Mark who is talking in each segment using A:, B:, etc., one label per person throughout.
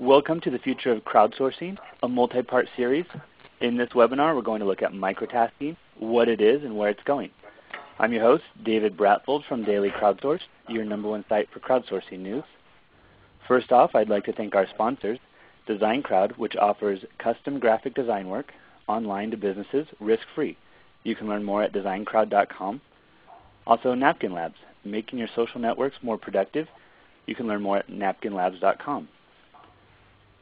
A: Welcome to the Future of Crowdsourcing, a multi-part series. In this webinar, we're going to look at microtasking, what it is, and where it's going. I'm your host, David Bratfold from Daily Crowdsource, your #1 site for crowdsourcing news. First off, I'd like to thank our sponsors, DesignCrowd, which offers custom graphic design work online to businesses risk-free. You can learn more at designcrowd.com. Also, Napkin Labs, making your social networks more productive. You can learn more at napkinlabs.com.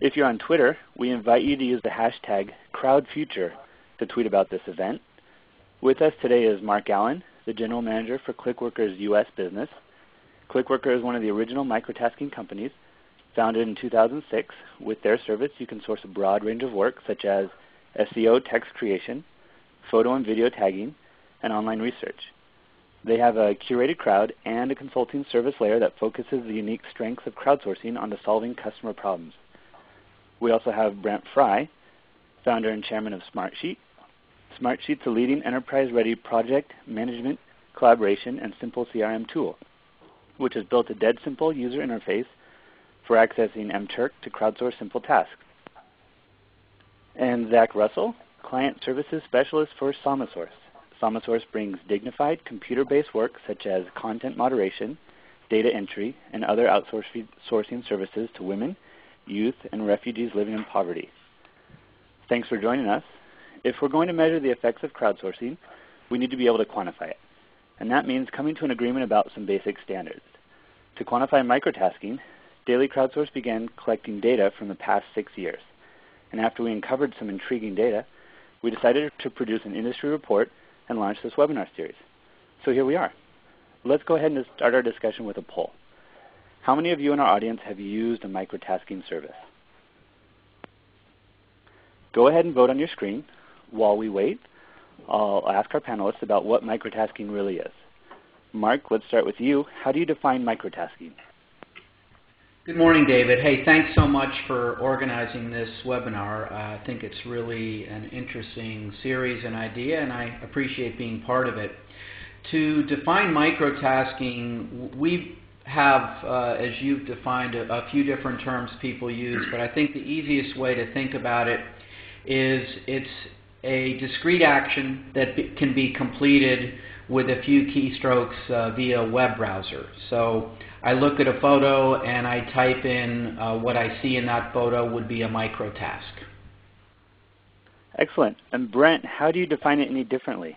A: If you're on Twitter, we invite you to use the hashtag CrowdFuture to tweet about this event. With us today is Mark Allen, the General Manager for Clickworker's U.S. business. Clickworker is one of the original microtasking companies, founded in 2006. With their service, you can source a broad range of work such as SEO text creation, photo and video tagging, and online research. They have a curated crowd and a consulting service layer that focuses the unique strengths of crowdsourcing onto solving customer problems. We also have Brent Frei, founder and chairman of Smartsheet. Smartsheet's a leading enterprise-ready project management, collaboration, and simple CRM tool, which has built a dead simple user interface for accessing mTurk to crowdsource simple tasks. And Zack Russell, client services specialist for Samasource. Samasource brings dignified computer-based work such as content moderation, data entry, and other outsourcing services to women, youth, and refugees living in poverty. Thanks for joining us. If we're going to measure the effects of crowdsourcing, we need to be able to quantify it. And that means coming to an agreement about some basic standards. To quantify microtasking, Daily Crowdsource began collecting data from the past 6 years. And after we uncovered some intriguing data, we decided to produce an industry report and launch this webinar series. So here we are. Let's go ahead and start our discussion with a poll. How many of you in our audience have used a microtasking service? Go ahead and vote on your screen. While we wait, I'll ask our panelists about what microtasking really is. Mark, let's start with you. How do you define microtasking?
B: Good morning, David. Hey, thanks so much for organizing this webinar. I think it's really an interesting series and idea, and I appreciate being part of it. To define microtasking, we have, as you've defined, a few different terms people use, but I think the easiest way to think about it is it's a discrete action that can be completed with a few keystrokes via a web browser. So I look at a photo and I type in what I see in that photo would be a microtask.
A: Excellent. And Brent, how do you define it any differently?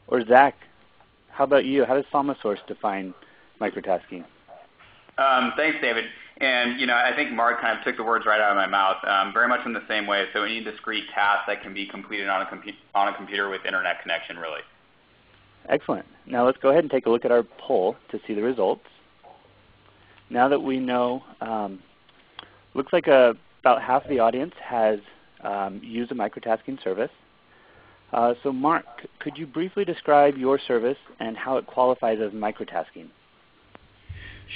A: Or Zack, how about you? How does Samasource define microtasking?
C: Thanks, David. And I think Mark kind of took the words right out of my mouth. Very much in the same way. So any discrete task that can be completed on a computer with internet connection, really.
A: Excellent. Now let's go ahead and take a look at our poll to see the results. Now that we know, looks like about half of the audience has used a microtasking service. So Mark, could you briefly describe your service and how it qualifies as microtasking?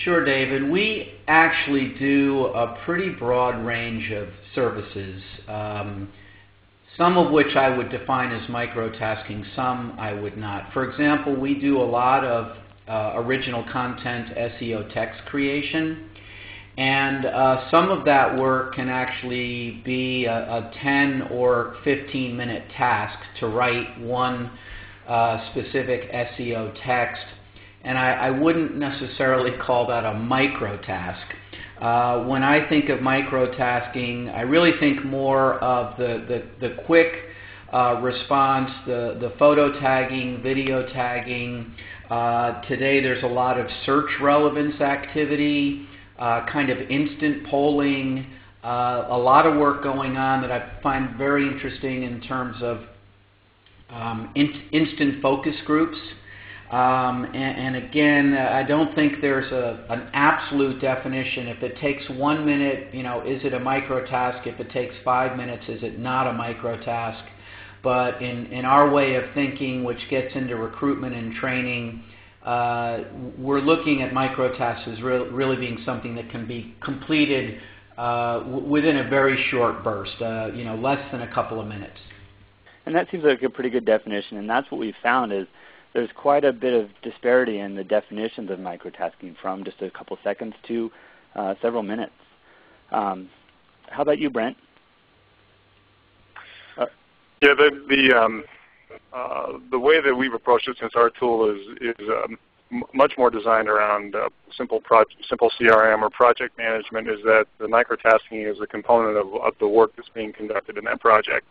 B: Sure, David. We actually do a pretty broad range of services, some of which I would define as microtasking, some I would not. For example, we do a lot of original content SEO text creation, and some of that work can actually be a 10 or 15-minute task to write one specific SEO text. And I wouldn't necessarily call that a microtask. When I think of microtasking, I really think more of the quick response, the photo tagging, video tagging. Today there's a lot of search relevance activity, kind of instant polling, a lot of work going on that I find very interesting in terms of instant focus groups. And again, I don't think there's an absolute definition. If it takes 1 minute, is it a microtask? If it takes 5 minutes, is it not a microtask? But in our way of thinking, which gets into recruitment and training, we're looking at microtasks as really being something that can be completed within a very short burst, less than a couple of minutes.
A: And that seems like a pretty good definition, and that's what we've found is there's quite a bit of disparity in the definitions of microtasking, from just a couple seconds to several minutes. How about you, Brent?
D: Yeah, the way that we've approached it, since our tool is much more designed around simple CRM or project management, is that the microtasking is a component of the work that's being conducted in that project.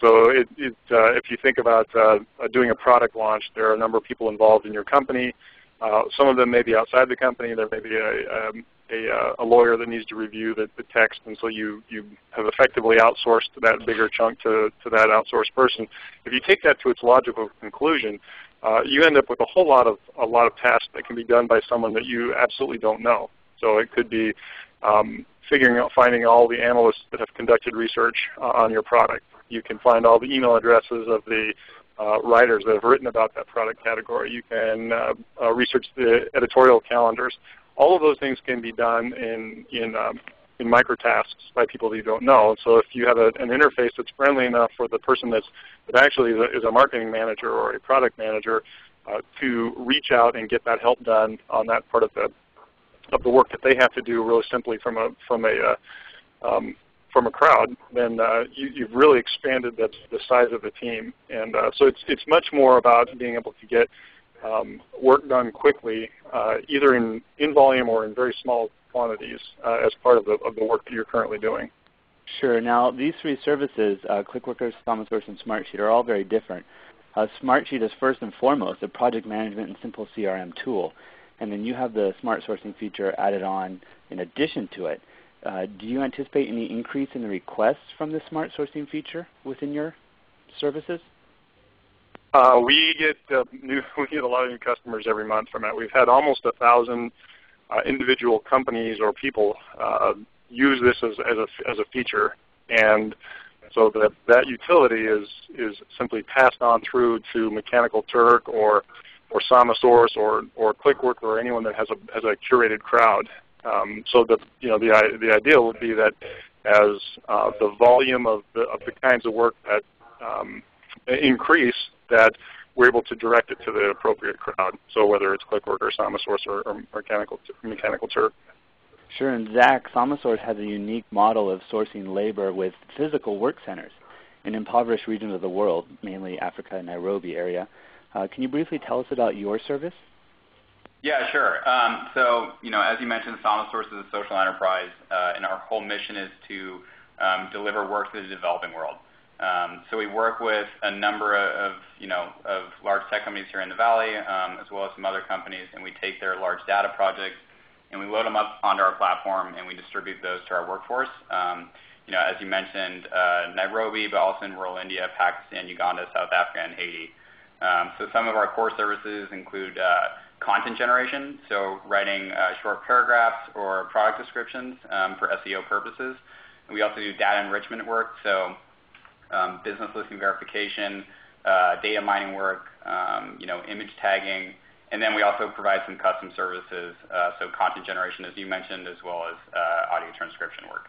D: So if you think about doing a product launch, there are a number of people involved in your company. Some of them may be outside the company. There may be a lawyer that needs to review the text, and so you have effectively outsourced that bigger chunk to that outsourced person. If you take that to its logical conclusion, you end up with a lot of tasks that can be done by someone that you absolutely don't know. So it could be finding all the analysts that have conducted research on your product. You can find all the email addresses of the writers that have written about that product category. You can research the editorial calendars. All of those things can be done in microtasks by people that you don't know. So if you have an interface that's friendly enough for the person that actually is a marketing manager or a product manager to reach out and get that help done on that part of the work that they have to do really simply from a crowd, then you've really expanded the size of the team. And so it's much more about being able to get work done quickly, either in volume or in very small quantities as part of the work that you're currently doing.
A: Sure. Now, these three services, Clickworker, Samasource, and Smartsheet, are all very different. Smartsheet is first and foremost a project management and simple CRM tool, and then you have the smart sourcing feature added on in addition to it. Do you anticipate any increase in the requests from the smart sourcing feature within your services?
D: We get a lot of new customers every month from it. We've had almost 1,000 individual companies or people use this as a feature, and so that utility is simply passed on through to Mechanical Turk or Samasource or Clickworker or anyone that has a curated crowd. So the idea would be that as the volume of the kinds of work that increase, that we're able to direct it to the appropriate crowd. So whether it's Clickworker, Samasource, or Mechanical Turk.
A: Sure, and Zack, Samasource has a unique model of sourcing labor with physical work centers in impoverished regions of the world, mainly Africa and Nairobi area. Can you briefly tell us about your service?
C: Yeah, sure. So, as you mentioned, Samasource is a social enterprise, and our whole mission is to deliver work to the developing world. So we work with a number of large tech companies here in the Valley, as well as some other companies, and we take their large data projects and we load them up onto our platform and we distribute those to our workforce. As you mentioned, Nairobi, but also in rural India, Pakistan, Uganda, South Africa, and Haiti. So some of our core services include content generation, so writing short paragraphs or product descriptions for SEO purposes. And we also do data enrichment work, so business listing verification, data mining work, image tagging, and then we also provide some custom services, so content generation, as you mentioned, as well as audio transcription work.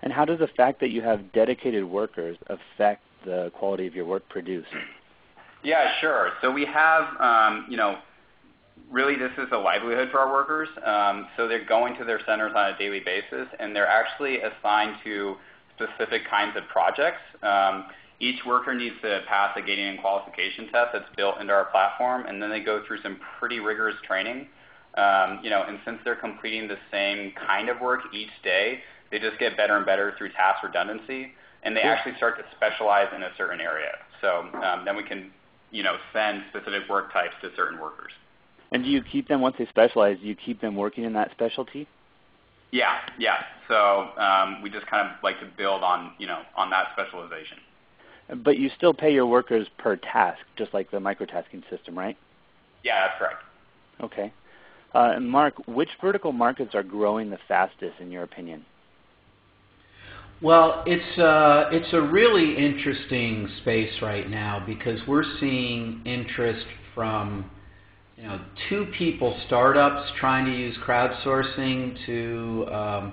A: And how does the fact that you have dedicated workers affect the quality of your work produced?
C: Yeah, sure. So we have, really this is a livelihood for our workers. So they're going to their centers on a daily basis, and they're actually assigned to specific kinds of projects. Each worker needs to pass a gating and qualification test that's built into our platform, and then they go through some pretty rigorous training. And since they're completing the same kind of work each day, they just get better and better through task redundancy, and they actually start to specialize in a certain area. So then we can, send specific work types to certain workers.
A: And do you keep them, once they specialize, do you keep them working in that specialty?
C: Yeah. So we just kind of like to build on that specialization.
A: But you still pay your workers per task, just like the microtasking system, right?
C: Yeah, that's correct.
A: Okay. And Mark, which vertical markets are growing the fastest, in your opinion?
B: Well, it's a really interesting space right now because we're seeing interest from 2-people startups trying to use crowdsourcing to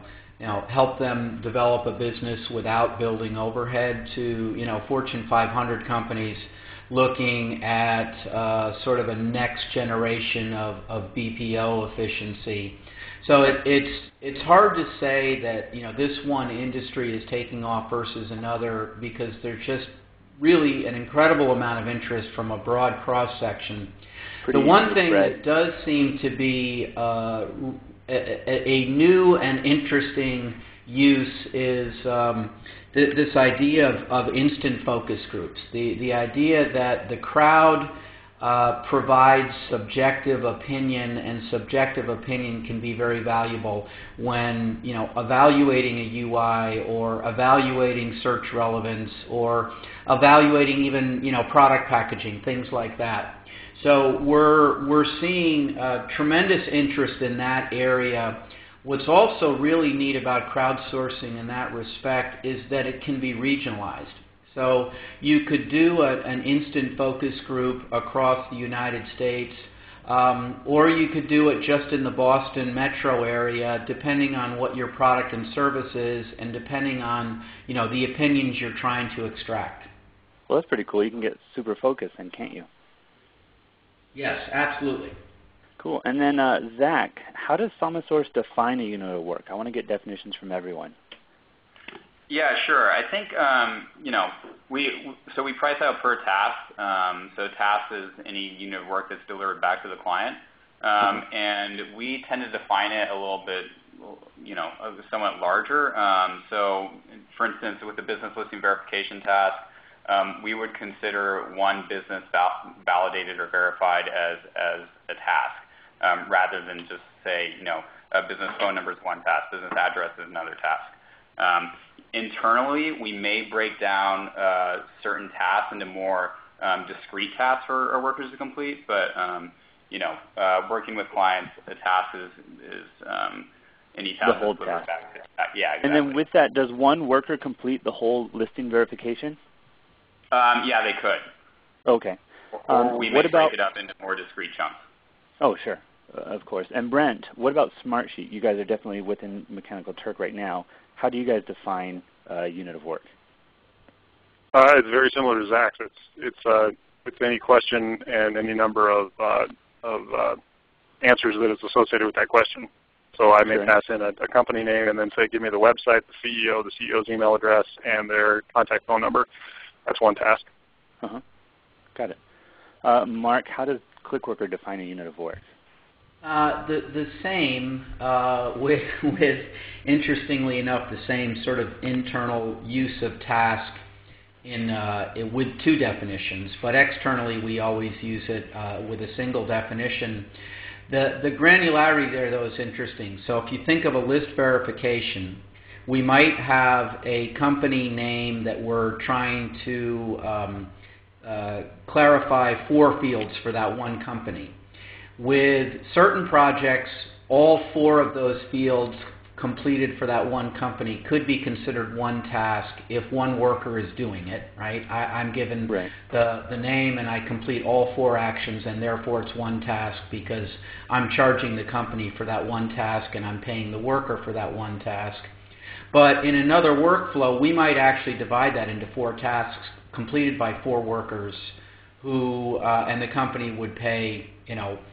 B: help them develop a business without building overhead, to Fortune 500 companies looking at sort of a next generation of BPO efficiency. So it's hard to say that this one industry is taking off versus another, because there's just really an incredible amount of interest from a broad cross section. The one thing that does seem to be a new and interesting use is this idea of instant focus groups. The idea that the crowd provides subjective opinion, and subjective opinion can be very valuable when evaluating a UI, or evaluating search relevance, or evaluating even product packaging, things like that. So we're seeing tremendous interest in that area. What's also really neat about crowdsourcing in that respect is that it can be regionalized. So you could do an instant focus group across the United States, or you could do it just in the Boston metro area, depending on what your product and service is, and depending on the opinions you're trying to extract.
A: Well, that's pretty cool. You can get super focused then, can't you?
B: Yes, absolutely.
A: Cool. And then, Zack, how does Samasource define a unit of work? I want to get definitions from everyone.
C: Yeah, sure. I think we price out per task. So task is any unit of work that's delivered back to the client, and we tend to define it a little bit, somewhat larger. So, for instance, with the business listing verification task, we would consider one business validated or verified as a task, rather than just say, a business phone number is one task, business address is another task. Internally, we may break down certain tasks into more discrete tasks for our workers to complete, but working with clients, a task is any task.
A: The whole task.
C: Yeah, exactly.
A: And then with that, does one worker complete the whole listing verification?
C: Yeah, they could.
A: Okay.
C: Or we may break it up into more discrete chunks.
A: Oh, sure, of course. And Brent, what about Smartsheet? You guys are definitely within Mechanical Turk right now. How do you guys define a unit of work?
D: It's very similar to Zack's. It's with any question and any number of answers that is associated with that question. So I may pass in a company name and then say, give me the website, the CEO's email address, and their contact phone number. That's one task.
A: Got it. Mark, how does Clickworker define a unit of work?
B: The same, with interestingly enough, the same sort of internal use of task with two definitions, but externally we always use it with a single definition. The granularity there, though, is interesting. So if you think of a list verification, we might have a company name that we're trying to clarify 4 fields for that one company. With certain projects, all 4 of those fields completed for that one company could be considered one task if one worker is doing it, right? I'm given the name and I complete all 4 actions, and therefore it's one task because I'm charging the company for that one task and I'm paying the worker for that one task. But in another workflow, we might actually divide that into 4 tasks completed by 4 workers who, and the company would pay,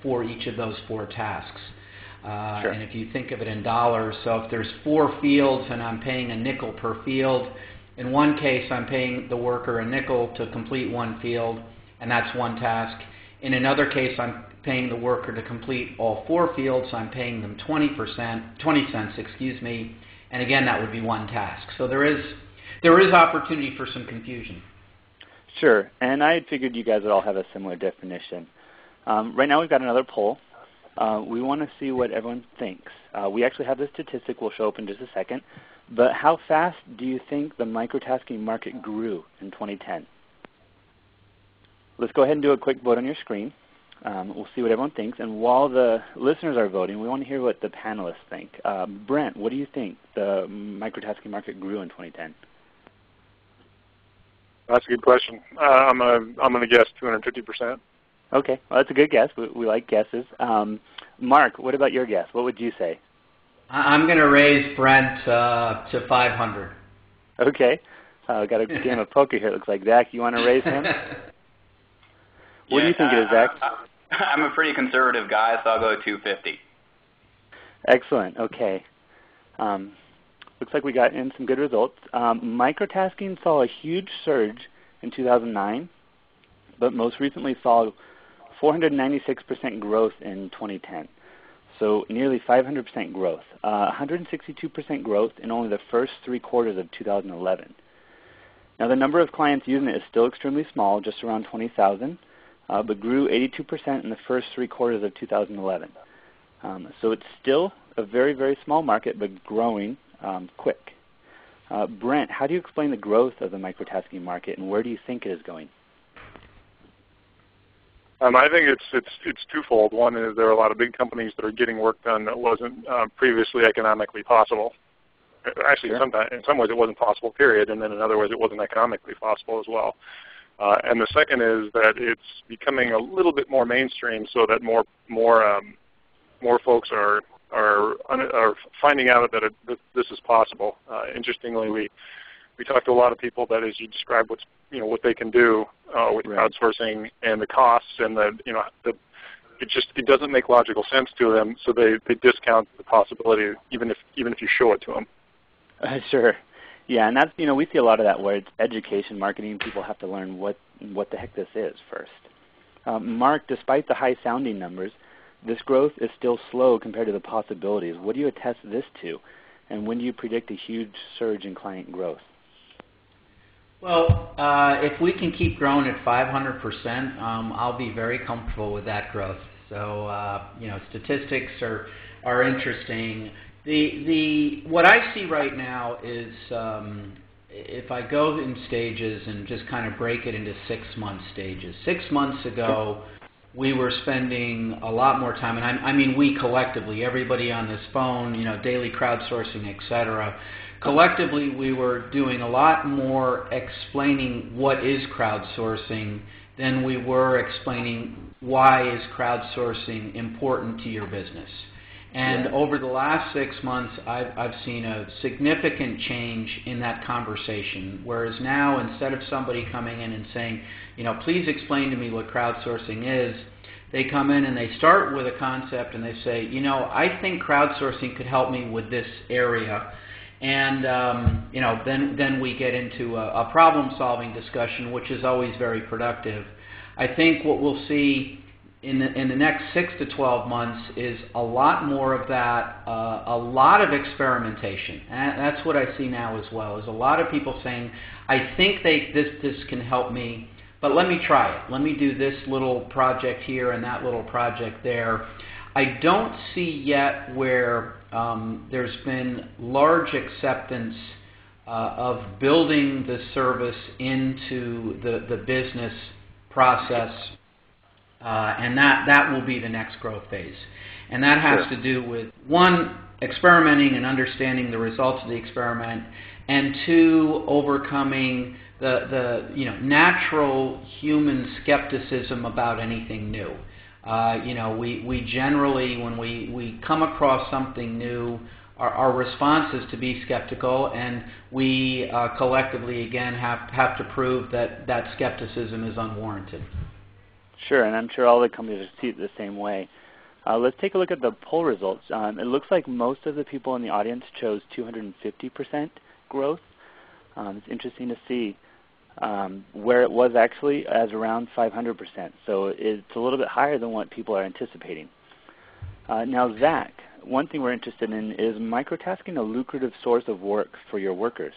B: for each of those 4 tasks.
A: Sure.
B: And if you think of it in dollars, so if there's 4 fields and I'm paying a nickel per field, in one case I'm paying the worker a nickel to complete one field, and that's one task. In another case, I'm paying the worker to complete all 4 fields, I'm paying them 20 cents, and again, that would be one task. So there is opportunity for some confusion.
A: Sure, and I figured you guys would all have a similar definition. Right now we've got another poll. We want to see what everyone thinks. We actually have the statistic we'll show up in just a second. But how fast do you think the microtasking market grew in 2010? Let's go ahead and do a quick vote on your screen. We'll see what everyone thinks. And while the listeners are voting, we want to hear what the panelists think. Brent, what do you think the microtasking market grew in 2010?
D: That's a good question. I'm gonna guess 250%.
A: Okay, well, that's a good guess. We like guesses. Mark, what about your guess? What would you say?
B: I'm going to raise Brent to 500.
A: Okay. Got a game of poker here, it looks like. Zack, you want to raise him? What do you think it is, Zack?
C: I'm a pretty conservative guy, so I'll go 250.
A: Excellent. Okay. Looks like we got in some good results. Microtasking saw a huge surge in 2009, but most recently saw 496% growth in 2010. So nearly 500% growth. 162% growth in only the first 3 quarters of 2011. Now the number of clients using it is still extremely small, just around 20,000, but grew 82% in the first 3 quarters of 2011. So it's still a very, very small market, but growing quick. Brent, how do you explain the growth of the microtasking market, and where do you think it is going?
D: I think it's twofold. One is there are a lot of big companies that are getting work done that wasn't previously economically possible. Actually,
A: Sure.
D: in some ways it wasn't possible, period, and then in other ways it wasn't economically possible as well. And the second is that it's becoming a little bit more mainstream, so that more folks are finding out that this is possible. Interestingly, we talked to a lot of people that, as you described, what they can do with crowdsourcing and the costs, and it doesn't make logical sense to them, so they discount the possibility even if you show it to them.
A: Sure. Yeah, and that's, we see a lot of that where it's education marketing. People have to learn what the heck this is first. Mark, despite the high sounding numbers, this growth is still slow compared to the possibilities. What do you attest this to? And when do you predict a huge surge in client growth?
B: Well, if we can keep growing at 500%, I'll be very comfortable with that growth. So, statistics are interesting. What I see right now is if I go in stages and just kind of break it into 6-month stages. 6 months ago, we were spending a lot more time, and I mean we collectively, everybody on this phone, Daily Crowdsourcing, etc. Collectively, we were doing a lot more explaining what is crowdsourcing than we were explaining why is crowdsourcing important to your business. And over the last 6 months, I've seen a significant change in that conversation, whereas now instead of somebody coming in and saying, please explain to me what crowdsourcing is, they come in and they start with a concept and they say, I think crowdsourcing could help me with this area. And then we get into a problem-solving discussion, which is always very productive. I think what we'll see in the next 6 to 12 months is a lot more of that, a lot of experimentation. And that's what I see now as well, is a lot of people saying, I think this can help me, but let me try it. Let me do this little project here and that little project there. I don't see yet where there's been large acceptance of building the service into the business process, and that will be the next growth phase. And that has to do with, 1, experimenting and understanding the results of the experiment, and 2, overcoming the natural human skepticism about anything new. We generally, when we come across something new, our response is to be skeptical, and we collectively, again, have to prove that skepticism is unwarranted.
A: Sure, and I'm sure all the companies see it the same way. Let's take a look at the poll results. It looks like most of the people in the audience chose 250% growth. It's interesting to see where it was actually as around 500%. So it's a little bit higher than what people are anticipating. Now, Zack, one thing we're interested in is microtasking a lucrative source of work for your workers?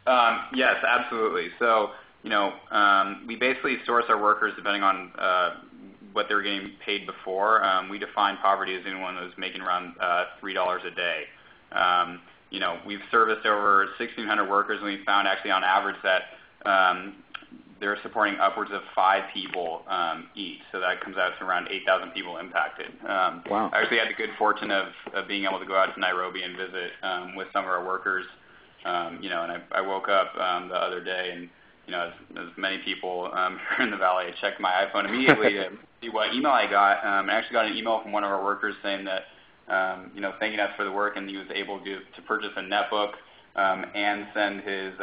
C: Yes, absolutely. So, we basically source our workers depending on what they were getting paid before. We define poverty as anyone who's making around $3 a day. We've serviced over 1,600 workers, and we found actually on average that they're supporting upwards of 5 people each. So that comes out to around 8,000 people impacted.
A: Wow.
C: I actually had the good fortune of being able to go out to Nairobi and visit with some of our workers. And I woke up the other day, and as many people here in the Valley, I checked my iPhone immediately to see what email I got. I actually got an email from one of our workers saying that, thanking us for the work, and he was able to purchase a netbook and send his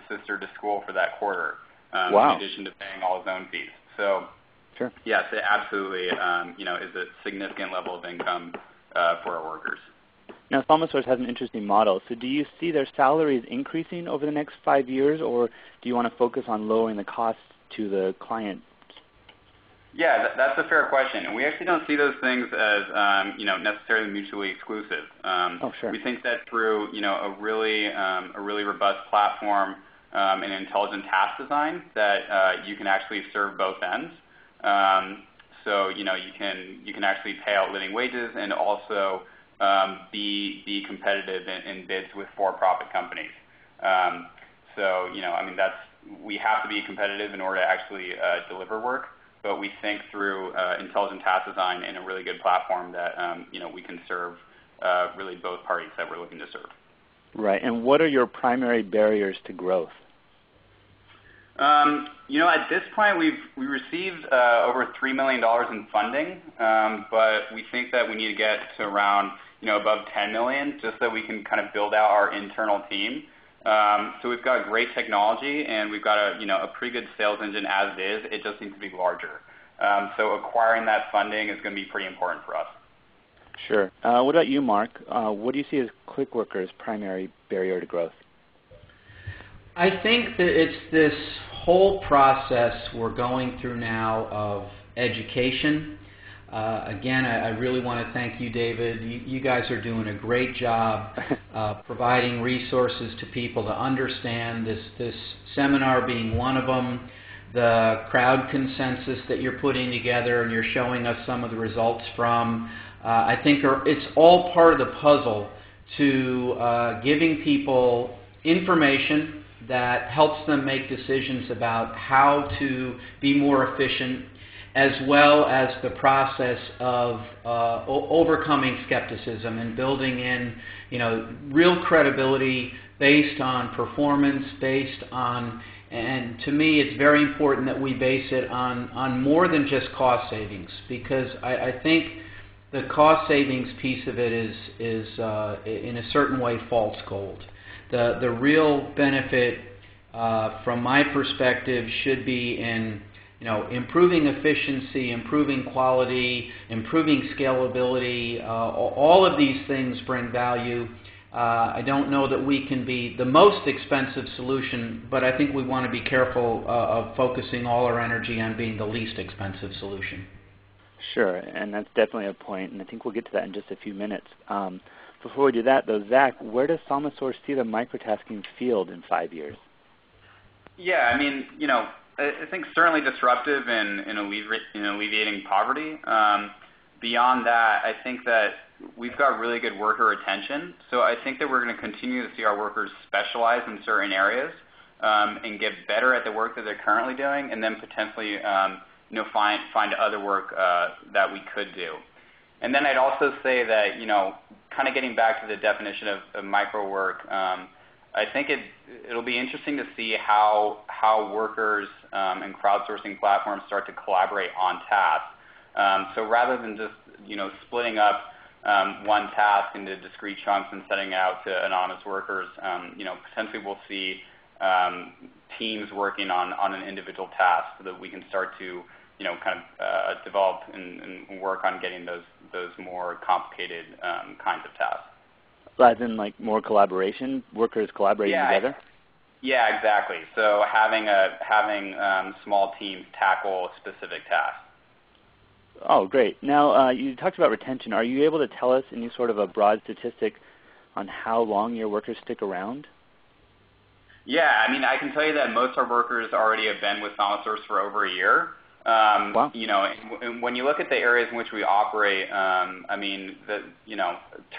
C: sister to school for that quarter,
A: wow.
C: in addition to paying all his own fees. So,
A: Sure.
C: yes, it absolutely is a significant level of income for our workers.
A: Now, Samasource has an interesting model. So do you see their salaries increasing over the next 5 years, or do you want to focus on lowering the costs to the client?
C: Yeah, that's a fair question. And we actually don't see those things as necessarily mutually exclusive.
A: Sure.
C: We think that through a really robust platform and intelligent task design that you can actually serve both ends. So you can actually pay out living wages and also be competitive in bids with for-profit companies. We have to be competitive in order to actually deliver work, but we think through intelligent task design and a really good platform that we can serve really both parties that we're looking to serve.
A: Right. And what are your primary barriers to growth?
C: At this point, we received over $3 million in funding, but we think that we need to get to around above $10 million just so we can kind of build out our internal team. So we've got great technology and we've got a pretty good sales engine as it is. It just needs to be larger. So acquiring that funding is going to be pretty important for us.
A: Sure. What about you, Mark? What do you see as Clickworker's primary barrier to growth?
B: I think that it's this whole process we're going through now of education. Again, I really want to thank you, David. You guys are doing a great job providing resources to people to understand this seminar being one of them, the crowd consensus that you're putting together and you're showing us some of the results from. I think it's all part of the puzzle to giving people information that helps them make decisions about how to be more efficient, as well as the process of overcoming skepticism and building in, real credibility based on performance, and to me it's very important that we base it on more than just cost savings, because I think the cost savings piece of it is in a certain way false gold. The real benefit from my perspective should be in improving efficiency, improving quality, improving scalability. All of these things bring value. I don't know that we can be the most expensive solution, but I think we want to be careful of focusing all our energy on being the least expensive solution.
A: Sure, and that's definitely a point, and I think we'll get to that in just a few minutes. Before we do that, though, Zack, where does Samasource see the microtasking field in 5 years?
C: Yeah, I think certainly disruptive in alleviating poverty. Beyond that, I think that we've got really good worker retention. So I think that we're going to continue to see our workers specialize in certain areas and get better at the work that they're currently doing, and then potentially find other work that we could do. And then I'd also say that kind of getting back to the definition of micro work. I think it'll be interesting to see how workers and crowdsourcing platforms start to collaborate on tasks. So rather than just splitting up one task into discrete chunks and sending it out to anonymous workers, potentially we'll see teams working on an individual task so that we can start to develop and work on getting those more complicated kinds of tasks.
A: As in, like, more collaboration, workers collaborating together?
C: Yeah, exactly. So having small teams tackle specific tasks.
A: Oh, great. Now, you talked about retention. Are you able to tell us any sort of a broad statistic on how long your workers stick around?
C: Yeah, I can tell you that most of our workers already have been with Samasource for over a year. Wow. When you look at the areas in which we operate, the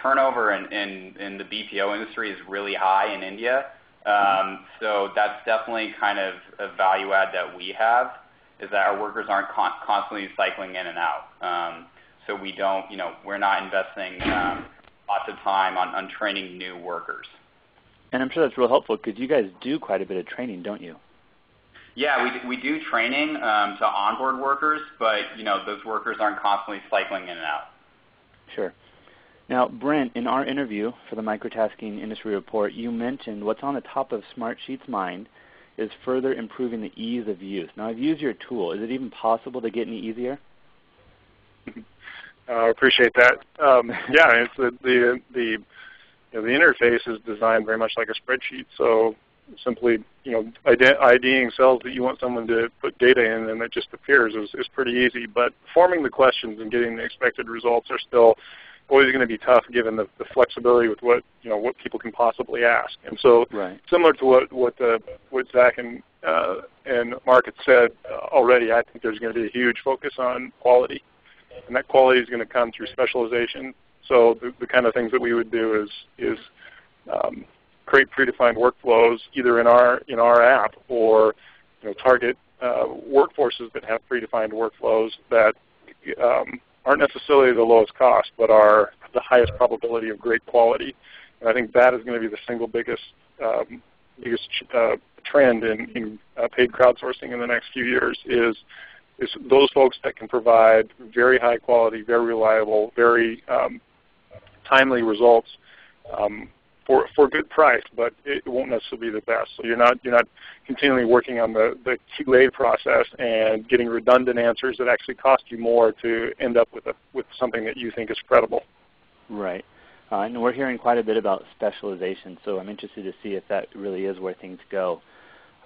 C: turnover in the BPO industry is really high in India. So that's definitely kind of a value add that we have, is that our workers aren't constantly cycling in and out. So we're not investing lots of time on training new workers.
A: And I'm sure that's real helpful because you guys do quite a bit of training, don't you?
C: Yeah, we do training to onboard workers, but those workers aren't constantly cycling in and out.
A: Sure. Now, Brent, in our interview for the Microtasking Industry Report, you mentioned what's on the top of Smartsheet's mind is further improving the ease of use. Now, I've used your tool. Is it even possible to get any easier?
D: I appreciate that. Yeah, it's the interface is designed very much like a spreadsheet. So simply, IDing cells that you want someone to put data in and it just appears is pretty easy. But forming the questions and getting the expected results are still always going to be tough, given the flexibility with what people can possibly ask. And so, similar to what Zack and Mark had said already, I think there's going to be a huge focus on quality, and that quality is going to come through specialization. So the kind of things that we would do is create predefined workflows either in our app or target workforces that have predefined workflows that aren't necessarily the lowest cost, but are the highest probability of great quality. And I think that is going to be the single biggest trend in paid crowdsourcing in the next few years is those folks that can provide very high quality, very reliable, very timely results for good price, but it won't necessarily be the best. So you're not continually working on the QA process and getting redundant answers that actually cost you more to end up with something that you think is credible.
A: Right. And we're hearing quite a bit about specialization, so I'm interested to see if that really is where things go.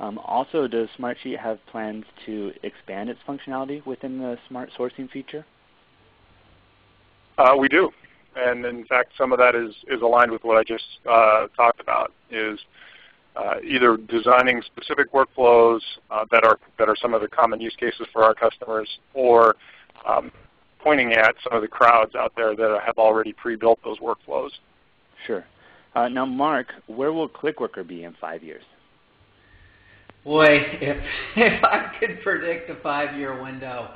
A: Also, does Smartsheet have plans to expand its functionality within the Smart Sourcing feature?
D: We do. And in fact, some of that is aligned with what I just talked about, is either designing specific workflows that are some of the common use cases for our customers, or pointing at some of the crowds out there that have already pre-built those workflows.
A: Sure. Now, Mark, where will Clickworker be in 5 years?
B: Boy, if I could predict a 5-year window,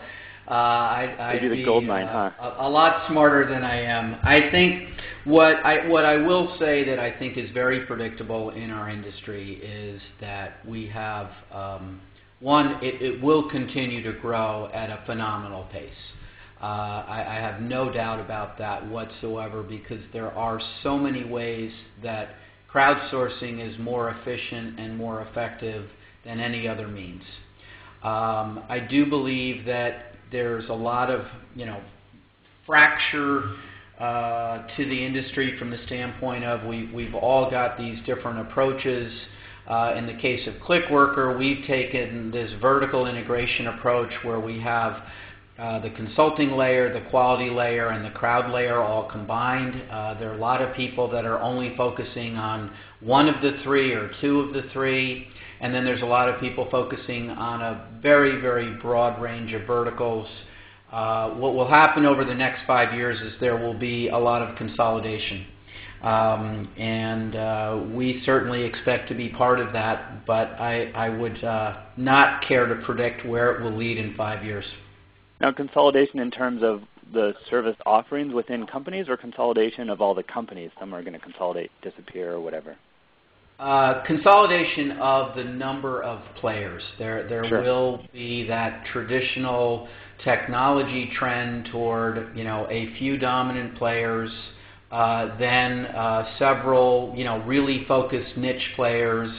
B: I'd be
A: the gold mine, huh?
B: a lot smarter than I am. I think what I will say that I think is very predictable in our industry is that we have, one, it will continue to grow at a phenomenal pace. I have no doubt about that whatsoever, because there are so many ways that crowdsourcing is more efficient and more effective than any other means. I do believe that there's a lot of fracture to the industry from the standpoint of we've all got these different approaches. In the case of Clickworker, we've taken this vertical integration approach where we have the consulting layer, the quality layer, and the crowd layer all combined. There are a lot of people that are only focusing on one of the three or two of the three. And then there's a lot of people focusing on a very, very broad range of verticals. What will happen over the next 5 years is there will be a lot of consolidation. And we certainly expect to be part of that, but I would not care to predict where it will lead in 5 years.
A: Now, consolidation in terms of the service offerings within companies, or consolidation of all the companies? Some are going to consolidate, disappear, or whatever.
B: Consolidation of the number of players. There
A: Sure.
B: will be that traditional technology trend toward a few dominant players, then several really focused niche players,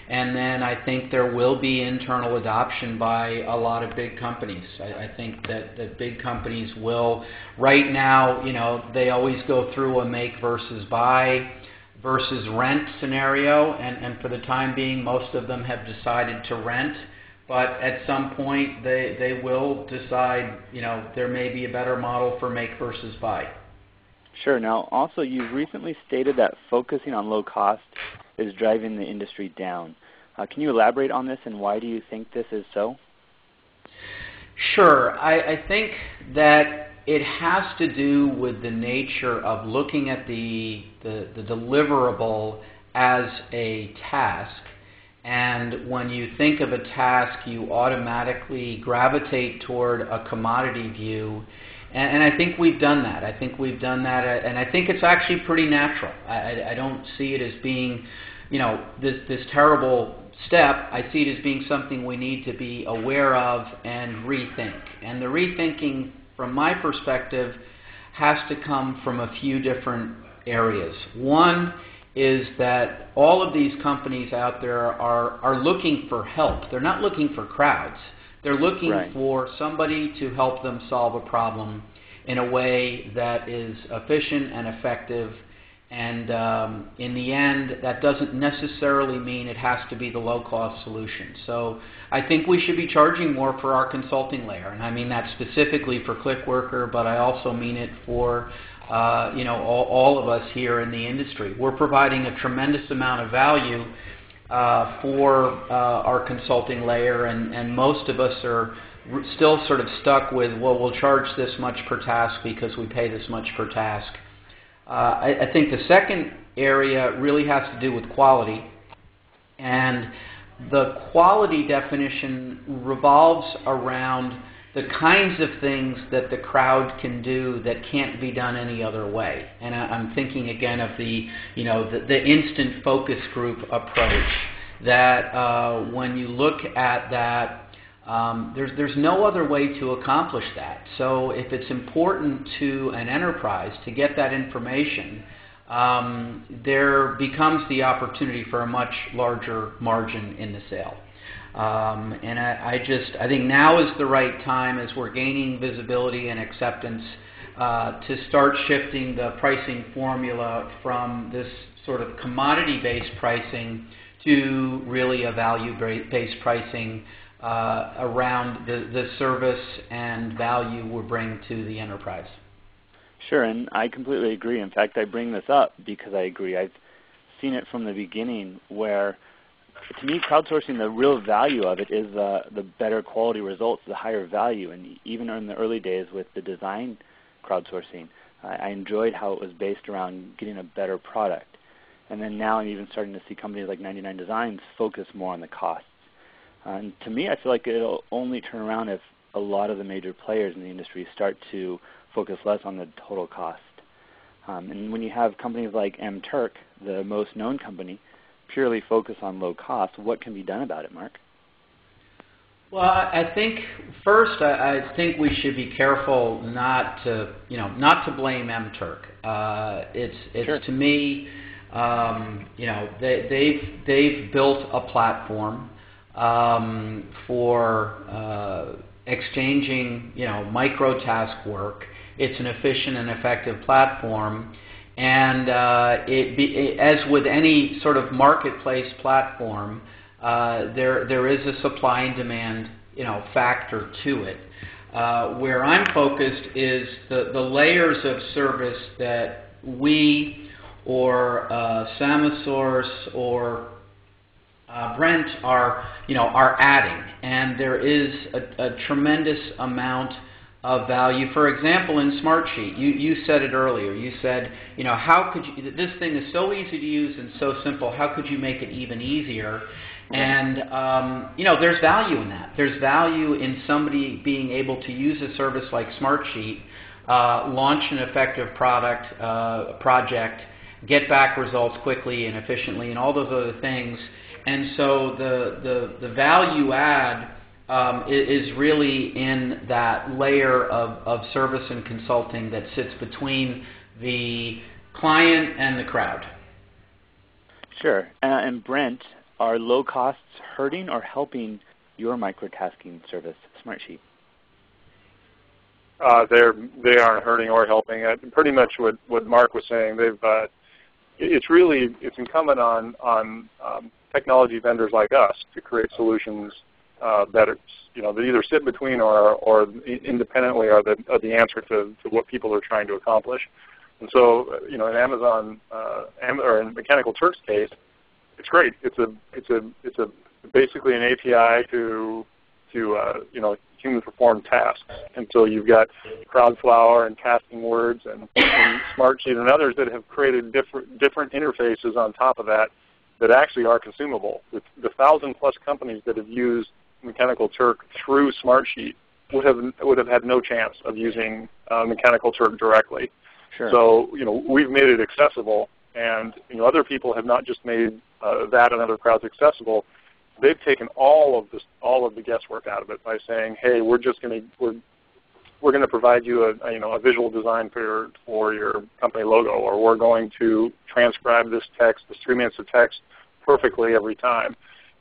B: and then I think there will be internal adoption by a lot of big companies. I think that big companies will, right now, they always go through a make versus buy versus rent scenario, and for the time being, most of them have decided to rent. But at some point, they will decide, there may be a better model for make versus buy.
A: Sure. Now, also, you've recently stated that focusing on low cost is driving the industry down. Can you elaborate on this, and why do you think this is so?
B: Sure. I think that it has to do with the nature of looking at the deliverable as a task. And when you think of a task, you automatically gravitate toward a commodity view. And I think we've done that. And I think it's actually pretty natural. I don't see it as being, this terrible step. I see it as being something we need to be aware of and rethink. And the rethinking, from my perspective, has to come from a few different areas. One is that all of these companies out there are looking for help. They're not looking for crowds. They're looking for somebody to help them solve a problem in a way that is efficient and effective. And in the end, that doesn't necessarily mean it has to be the low-cost solution. So I think we should be charging more for our consulting layer. And I mean that specifically for Clickworker, but I also mean it for all of us here in the industry. We're providing a tremendous amount of value for our consulting layer, and most of us are still sort of stuck with, well, we'll charge this much per task because we pay this much per task. I think the second area really has to do with quality, and the quality definition revolves around the kinds of things that the crowd can do that can't be done any other way. And I'm thinking again of the instant focus group approach. That when you look at that, there's no other way to accomplish that. So if it's important to an enterprise to get that information, there becomes the opportunity for a much larger margin in the sale. And I think now is the right time, as we're gaining visibility and acceptance, to start shifting the pricing formula from this sort of commodity-based pricing to really a value-based pricing around the service and value we bring to the enterprise.
A: Sure, and I completely agree. In fact, I bring this up because I agree. I've seen it from the beginning where, to me, crowdsourcing, the real value of it is the better quality results, the higher value. And even in the early days with the design crowdsourcing, I enjoyed how it was based around getting a better product. And then now I'm even starting to see companies like 99 Designs focus more on the costs. And to me, I feel like it'll only turn around if a lot of the major players in the industry start to focus less on the total cost. And when you have companies like MTurk, the most known company, purely focus on low cost, what can be done about it, Mark?
B: Well, I think first, I think we should be careful not to blame MTurk. Sure. To me, they've built a platform for exchanging micro task work. It's an efficient and effective platform, and as with any sort of marketplace platform, there is a supply and demand factor to it. Where I'm focused is the layers of service that we or Samasource or Brent are adding, and there is a tremendous amount of value. For example, in Smartsheet, you said it earlier. You said, how could you? This thing is so easy to use and so simple. How could you make it even easier? And there's value in that. There's value in somebody being able to use a service like Smartsheet, launch an effective project, get back results quickly and efficiently, and all those other things. And so the value add is really in that layer of service and consulting that sits between the client and the crowd.
A: Sure. And Brent, are low costs hurting or helping your microtasking service, Smartsheet?
D: They aren't hurting or helping. Pretty much what Mark was saying. It's incumbent on technology vendors like us to create solutions that either sit between or independently are the answer to what people are trying to accomplish. And so, in Amazon or in Mechanical Turk's case, it's great. It's basically an API to human performed tasks. And so you've got Crowdflower and Casting Words and Smartsheet and others that have created different interfaces on top of that actually are consumable. The 1,000+ companies that have used Mechanical Turk through Smartsheet would have had no chance of using Mechanical Turk directly.
A: Sure.
D: So we've made it accessible, and other people have not just made that and other crowds accessible. They've taken all of the guesswork out of it by saying, "Hey, we're we're going to provide you a visual design for your company logo, or we're going to transcribe this 3 minutes of text perfectly every time.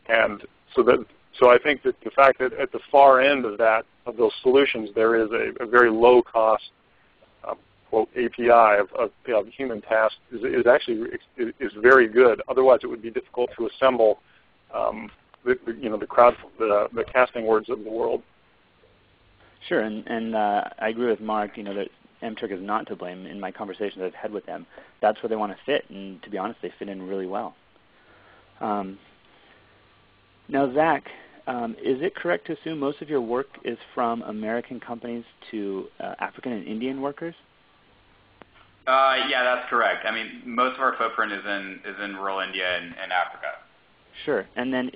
D: And so I think that the fact that at the far end of those solutions there is a very low cost quote API of human tasks is actually very good. Otherwise, it would be difficult to assemble the casting words of the world.
A: Sure, and I agree with Mark. That MTurk is not to blame. In my conversations I've had with them, that's where they want to fit, and to be honest, they fit in really well. Now, Zack, is it correct to assume most of your work is from American companies to African and Indian workers?
C: Yeah, that's correct. I mean, most of our footprint is in rural India and Africa.
A: Sure. And then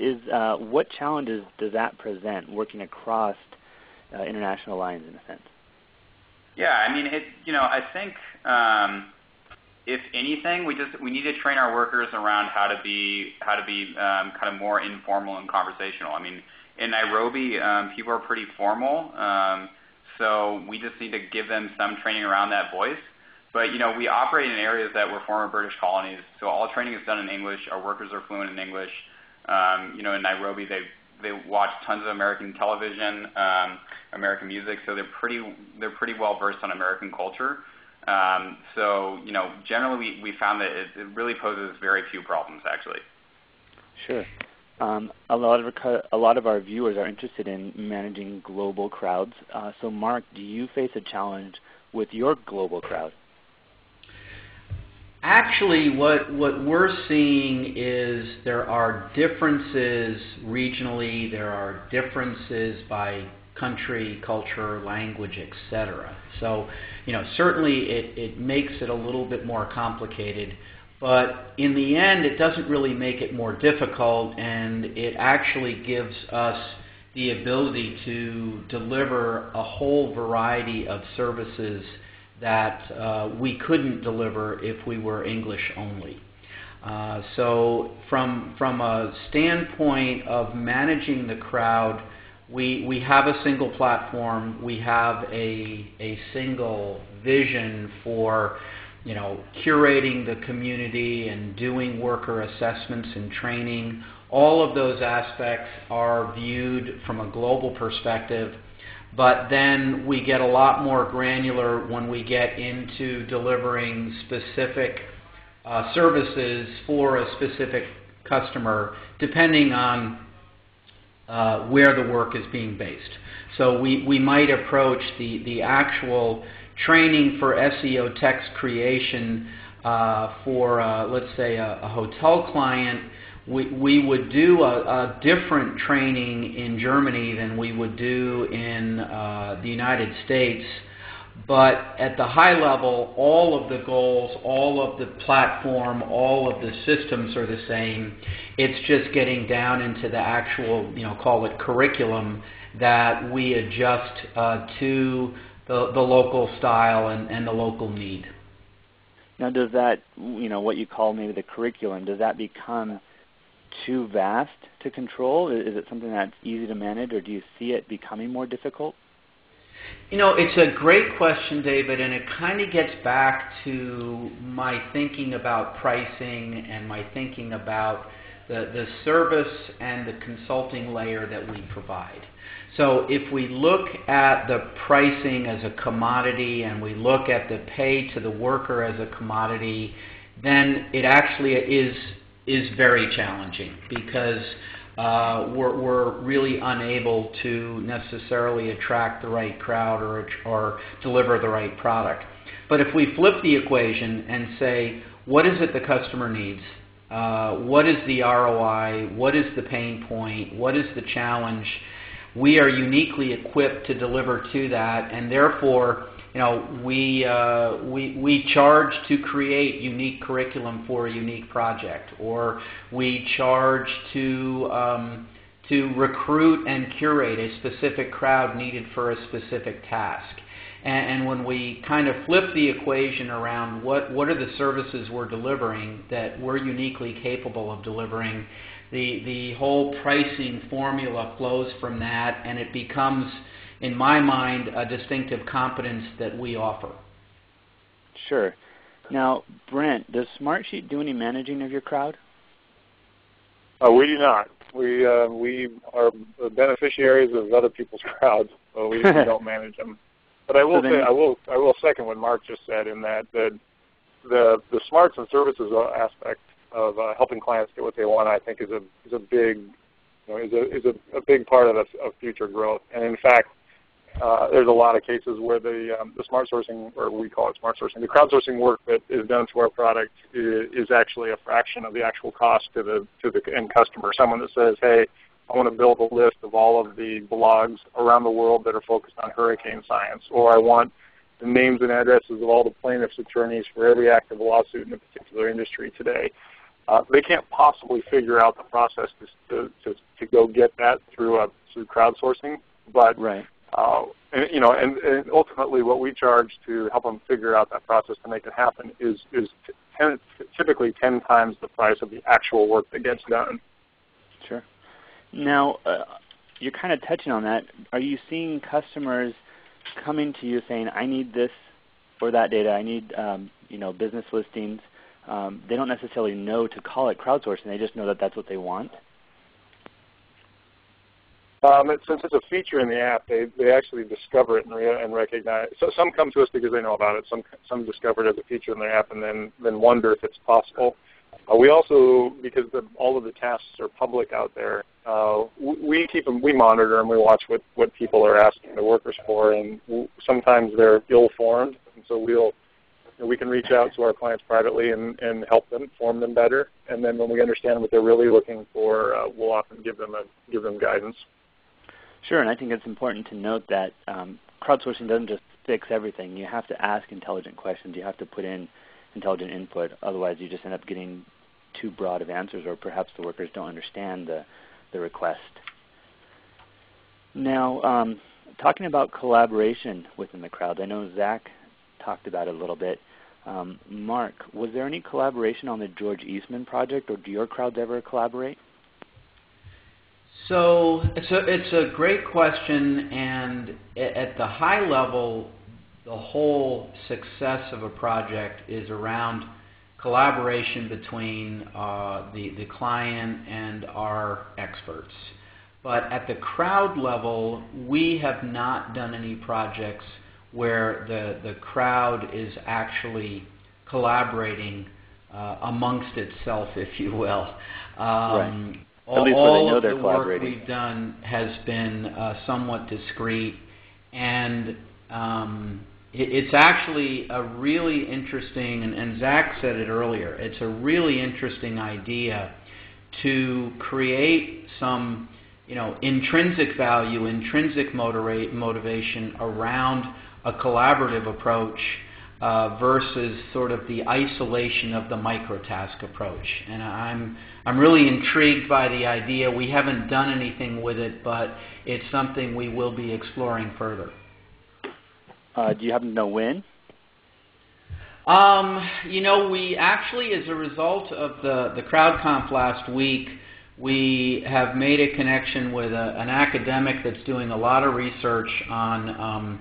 A: what challenges does that present working across international lines in a sense?
C: Yeah, I mean, I think if anything, we need to train our workers around how to be kind of more informal and conversational. I mean, in Nairobi, people are pretty formal, so we just need to give them some training around that voice. But we operate in areas that were former British colonies, so all training is done in English. Our workers are fluent in English. In Nairobi, they watch tons of American television, American music, so they're pretty well versed on American culture. So generally we found that it really poses very few problems actually.
A: Sure. A lot of our viewers are interested in managing global crowds. So Mark, do you face a challenge with your global crowd?
B: Actually, what we're seeing is there are differences regionally, there are differences by country, culture, language, etc. So, certainly it makes it a little bit more complicated, but in the end it doesn't really make it more difficult, and it actually gives us the ability to deliver a whole variety of services that we couldn't deliver if we were English only. So from a standpoint of managing the crowd, we have a single platform, we have a single vision for curating the community and doing worker assessments and training. All of those aspects are viewed from a global perspective. But then we get a lot more granular when we get into delivering specific services for a specific customer, depending on where the work is being based. So we might approach the actual training for SEO text creation for, let's say, a hotel client. We would do a different training in Germany than we would do in the United States. But at the high level, all of the goals, all of the platform, all of the systems are the same. It's just getting down into the actual, call it curriculum, that we adjust to the local style and the local need.
A: Now, does that, what you call maybe the curriculum, does that become too vast to control? Is it something that's easy to manage, or do you see it becoming more difficult?
B: It's a great question, David, and it kind of gets back to my thinking about pricing and my thinking about the service and the consulting layer that we provide. So if we look at the pricing as a commodity and we look at the pay to the worker as a commodity, then it actually is very challenging, because we're really unable to necessarily attract the right crowd or deliver the right product. But if we flip the equation and say, what is it the customer needs? What is the ROI? What is the pain point? What is the challenge? We are uniquely equipped to deliver to that, and therefore we charge to create unique curriculum for a unique project, or we charge to recruit and curate a specific crowd needed for a specific task. And when we kind of flip the equation around what are the services we're delivering that we're uniquely capable of delivering, the whole pricing formula flows from that, and it becomes in my mind, a distinctive competence that we offer.
A: Sure. Now, Brent, does Smartsheet do any managing of your crowd?
D: We do not. We are the beneficiaries of other people's crowds, so we don't manage them. But I will say, I will second what Mark just said in that the smarts and services aspect of helping clients get what they want, I think, is a big big part of future growth. And in fact, there's a lot of cases where the smart sourcing, or we call it smart sourcing, the crowdsourcing work that is done to our product is actually a fraction of the actual cost to the end customer. Someone that says, hey, I want to build a list of all of the blogs around the world that are focused on hurricane science, or I want the names and addresses of all the plaintiffs' attorneys for every active lawsuit in a particular industry today. They can't possibly figure out the process to go get that through crowdsourcing, but
A: right.
D: And ultimately, what we charge to help them figure out that process to make it happen is typically 10 times the price of the actual work that gets done.
A: Sure. Now, you're kind of touching on that. Are you seeing customers coming to you saying, "I need this or that data. I need business listings"? They don't necessarily know to call it crowdsourcing. They just know that that's what they want.
D: Since it's a feature in the app, they actually discover it and recognize. So some come to us because they know about it. Some discover it as a feature in their app and then wonder if it's possible. We also, because all of the tasks are public out there, we keep them. We monitor and we watch what people are asking the workers for, and sometimes they're ill-formed, and so we can reach out to our clients privately and help them, form them better. And then when we understand what they're really looking for, we'll often give them guidance.
A: Sure, and I think it's important to note that crowdsourcing doesn't just fix everything. You have to ask intelligent questions. You have to put in intelligent input. Otherwise, you just end up getting too broad of answers, or perhaps the workers don't understand the request. Now, talking about collaboration within the crowd, I know Zack talked about it a little bit. Mark, was there any collaboration on the George Eastman project, or do your crowds ever collaborate?
B: So it's a great question, and at the high level, the whole success of a project is around collaboration between the client and our experts. But at the crowd level, we have not done any projects where the crowd is actually collaborating amongst itself, if you will.
A: Right. At least where they know they're collaborating.
B: All of the work we've done has been somewhat discreet, and it's actually a really interesting, and Zack said it earlier, it's a really interesting idea to create some intrinsic value, intrinsic motivation around a collaborative approach versus sort of the isolation of the microtask approach. And I'm really intrigued by the idea. We haven't done anything with it, but it's something we will be exploring further.
A: Do you happen to know when?
B: We actually, as a result of the CrowdConf last week, we have made a connection with an academic that's doing a lot of research on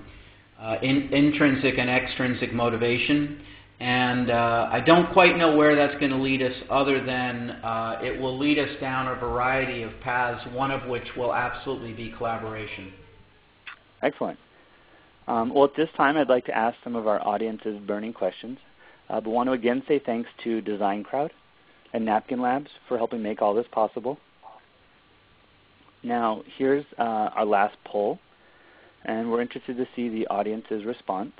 B: intrinsic and extrinsic motivation, and I don't quite know where that's going to lead us, other than it will lead us down a variety of paths, one of which will absolutely be collaboration.
A: Excellent. Well, at this time, I'd like to ask some of our audience's burning questions, but want to again say thanks to Design Crowd and Napkin Labs for helping make all this possible. Now, here's our last poll, and we're interested to see the audience's response.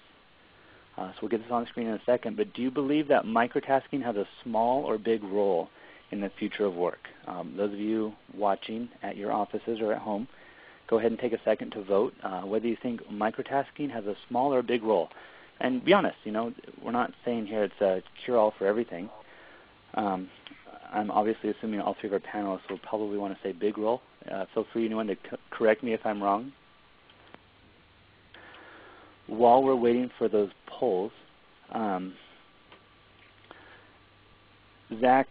A: So we'll get this on the screen in a second, but do you believe that microtasking has a small or big role in the future of work? Those of you watching at your offices or at home, go ahead and take a second to vote whether you think microtasking has a small or a big role. And be honest, we're not saying here it's a cure-all for everything. I'm obviously assuming all three of our panelists will probably want to say big role. Feel free, anyone, to correct me if I'm wrong. While we're waiting for those polls, Zack,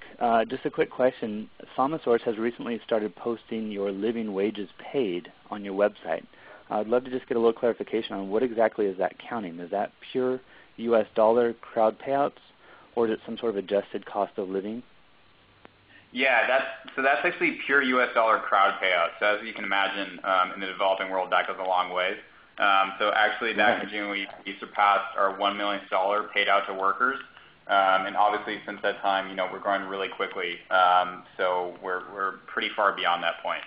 A: just a quick question. Samasource has recently started posting your living wages paid on your website. I'd love to just get a little clarification on what exactly is that counting. Is that pure U.S. dollar crowd payouts, or is it some sort of adjusted cost of living?
C: Yeah, that's actually pure U.S. dollar crowd payouts. So as you can imagine, in the developing world, that goes a long way. So actually, back in June, we surpassed our $1 million paid out to workers. And obviously, since that time, we're growing really quickly. So we're pretty far beyond that point.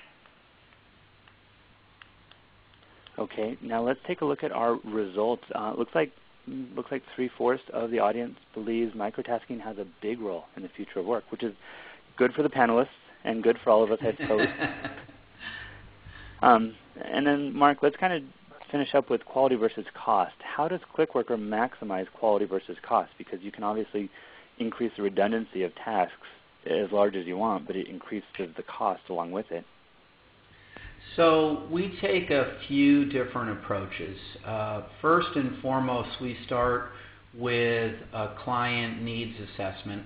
A: Okay, now let's take a look at our results. Looks like 3/4 of the audience believes microtasking has a big role in the future of work, which is good for the panelists and good for all of us, I suppose. And then, Mark, let's kind of finish up with quality versus cost. How does Clickworker maximize quality versus cost? Because you can obviously increase the redundancy of tasks as large as you want, but it increases the cost along with it.
B: So we take a few different approaches. First and foremost, we start with a client needs assessment.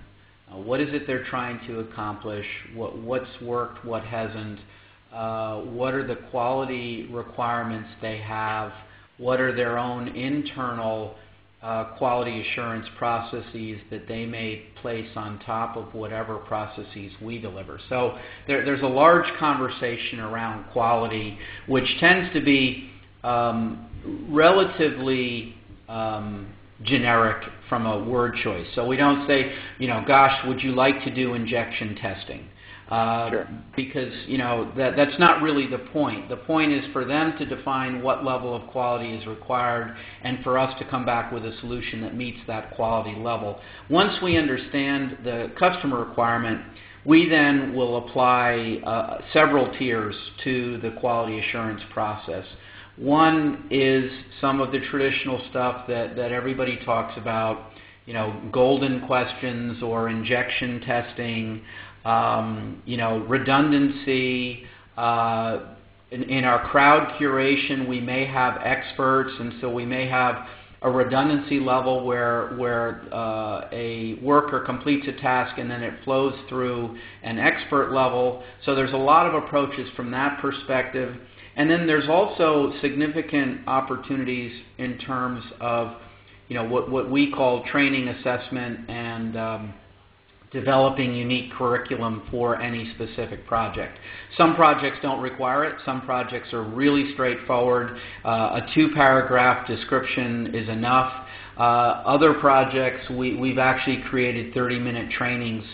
B: What is it they're trying to accomplish? What's worked? What hasn't? What are the quality requirements they have? What are their own internal quality assurance processes that they may place on top of whatever processes we deliver? So there's a large conversation around quality, which tends to be relatively generic from a word choice. So we don't say, gosh, would you like to do injection testing?
A: Sure.
B: Because that's not really the point. The point is for them to define what level of quality is required and for us to come back with a solution that meets that quality level. Once we understand the customer requirement, we then will apply several tiers to the quality assurance process. One is some of the traditional stuff that everybody talks about, golden questions or injection testing, redundancy. In our crowd curation, we may have experts, and so we may have a redundancy level where a worker completes a task and then it flows through an expert level. So there's a lot of approaches from that perspective. And then there's also significant opportunities in terms of what we call training, assessment, and developing unique curriculum for any specific project. Some projects don't require it. Some projects are really straightforward. A 2-paragraph description is enough. Other projects, we've actually created 30-minute trainings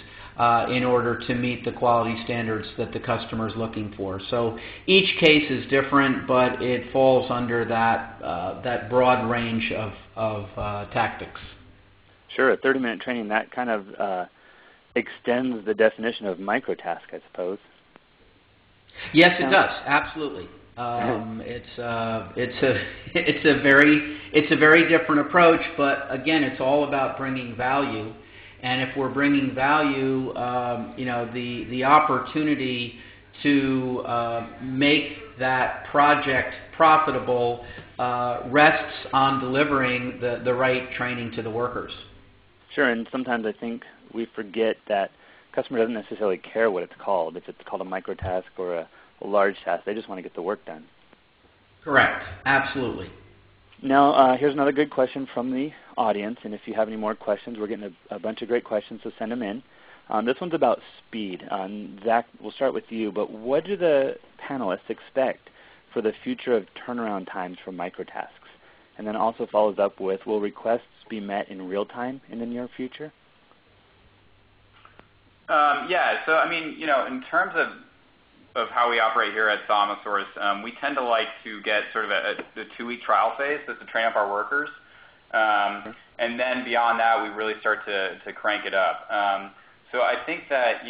B: in order to meet the quality standards that the customer is looking for. So each case is different, but it falls under that broad range of tactics.
A: Sure, a 30-minute training, that kind of extends the definition of microtask, I suppose.
B: Yes, it does. Absolutely. It's a very different approach, but again, it's all about bringing value. And if we're bringing value, the opportunity to make that project profitable rests on delivering the right training to the workers.
A: Sure, and sometimes I think we forget that customer doesn't necessarily care what it's called, if it's called a microtask or a large task. They just want to get the work done.
B: Correct. Absolutely.
A: Now, here's another good question from the audience, and if you have any more questions, we're getting a bunch of great questions, so send them in. This one's about speed. Zack, we'll start with you, but what do the panelists expect for the future of turnaround times for microtasks? And then also follows up with, will requests be met in real time in the near future?
C: Yeah, so I mean, in terms of how we operate here at Samasource, we tend to like to get sort of the 2-week trial phase just to train up our workers. And then beyond that, we really start to crank it up. So I think that,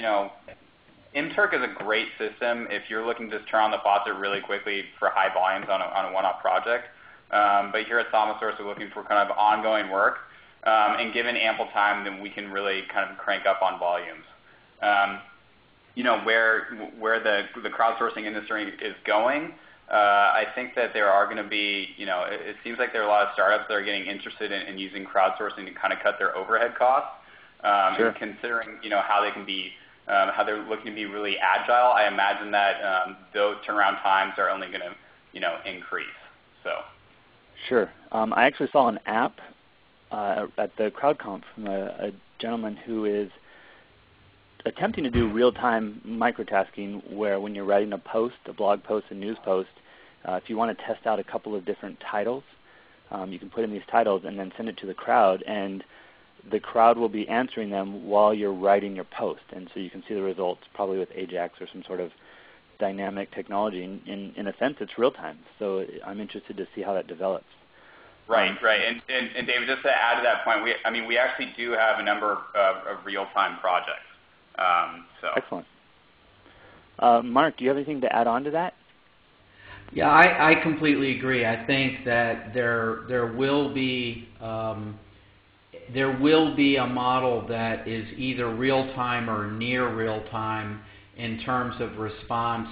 C: MTurk is a great system if you're looking to just turn on the faucet really quickly for high volumes on a one-off project. But here at Samasource, we're looking for kind of ongoing work. And given ample time, then we can really kind of crank up on volumes. Where the crowdsourcing industry is going, I think that there are going to be, it seems like there are a lot of startups that are getting interested in using crowdsourcing to kind of cut their overhead costs.
A: Sure.
C: And considering, how they can be, how they're looking to be really agile, I imagine that those turnaround times are only going to, increase. So.
A: Sure. I actually saw an app at the CrowdConf from a gentleman who is attempting to do real-time microtasking, where when you're writing a post, a blog post, a news post, if you want to test out a couple of different titles, you can put in these titles and then send it to the crowd, and the crowd will be answering them while you're writing your post. And so you can see the results probably with Ajax or some sort of dynamic technology. In a sense, it's real-time. So I'm interested to see how that develops.
C: Right, right. And David, just to add to that point, we actually do have a number of real-time projects.
A: Excellent. Mark, do you have anything to add on to that?
B: Yeah, I completely agree. I think that there will be a model that is either real-time or near real-time in terms of response.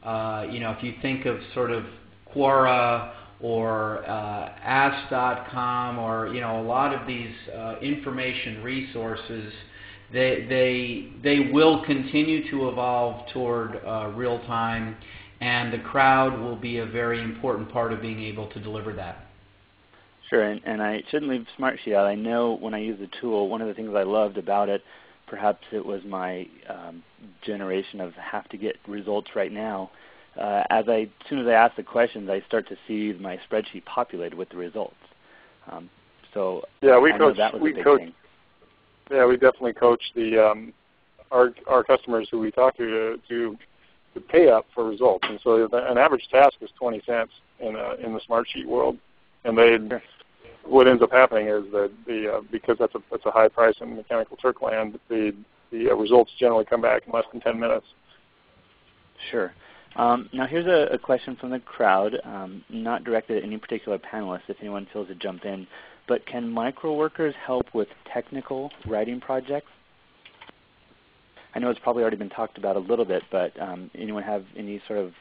B: If you think of sort of Quora or Ask.com or a lot of these information resources, they will continue to evolve toward real-time, and the crowd will be a very important part of being able to deliver that.
A: Sure, and I shouldn't leave Smartsheet out. I know when I use the tool, one of the things I loved about it, perhaps it was my generation of have to get results right now. As soon as I ask the questions, I start to see my spreadsheet populated with the results. So
D: yeah,
A: I know that was a big thing.
D: Yeah, we definitely coach our customers who we talk to pay up for results. And so an average task is 20 cents in the Smartsheet world, and what ends up happening is that because that's a high price in Mechanical Turk land, the results generally come back in less than 10 minutes.
A: Sure. Now here's a question from the crowd, not directed at any particular panelist if anyone feels to jump in, but can micro workers help with technical writing projects? I know it's probably already been talked about a little bit, but anyone have any sort of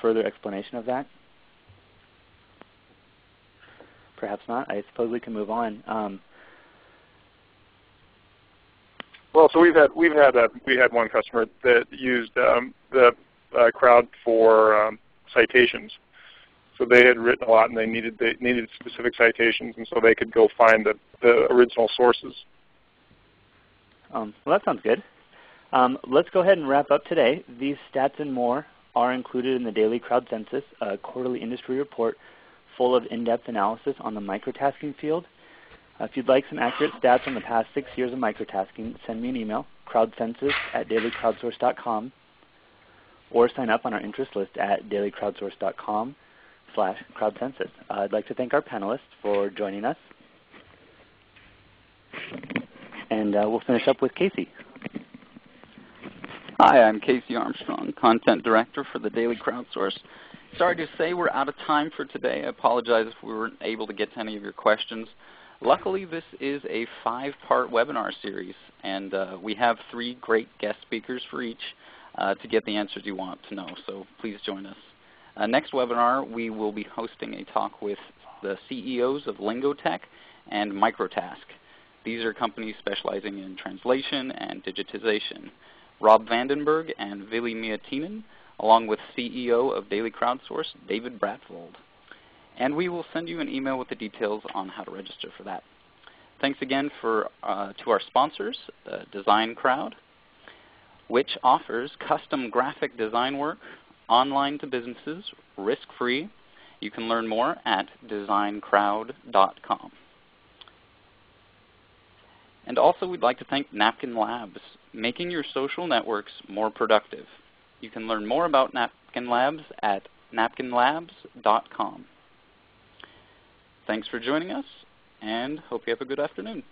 A: further explanation of that? Perhaps not. I suppose we can move on.
D: Well, so we had one customer that used the crowd for citations. So they had written a lot, and they needed specific citations, and so they could go find the original sources.
A: Well, that sounds good. Let's go ahead and wrap up today. These stats and more are included in the Daily Crowd Census, a quarterly industry report full of in-depth analysis on the microtasking field. If you'd like some accurate stats on the past 6 years of microtasking, send me an email, crowdcensus@dailycrowdsource.com, or sign up on our interest list at dailycrowdsource.com/crowdcensus. I'd like to thank our panelists for joining us. And we'll finish up with Casey.
E: Hi, I'm Casey Armstrong, Content Director for the Daily Crowdsource. Sorry to say we're out of time for today. I apologize if we weren't able to get to any of your questions. Luckily, this is a 5-part webinar series, and we have 3 great guest speakers for each to get the answers you want to know, so please join us. Next webinar, we will be hosting a talk with the CEOs of Lingotech and Microtask. These are companies specializing in translation and digitization. Rob Vandenberg and Vili Mietinen, along with CEO of Daily Crowdsource, David Bratvold. And we will send you an email with the details on how to register for that. Thanks again to our sponsors, Design Crowd, which offers custom graphic design work online to businesses, risk-free. You can learn more at designcrowd.com. And also we'd like to thank Napkin Labs, making your social networks more productive. You can learn more about Napkin Labs at napkinlabs.com. Thanks for joining us, and hope you have a good afternoon.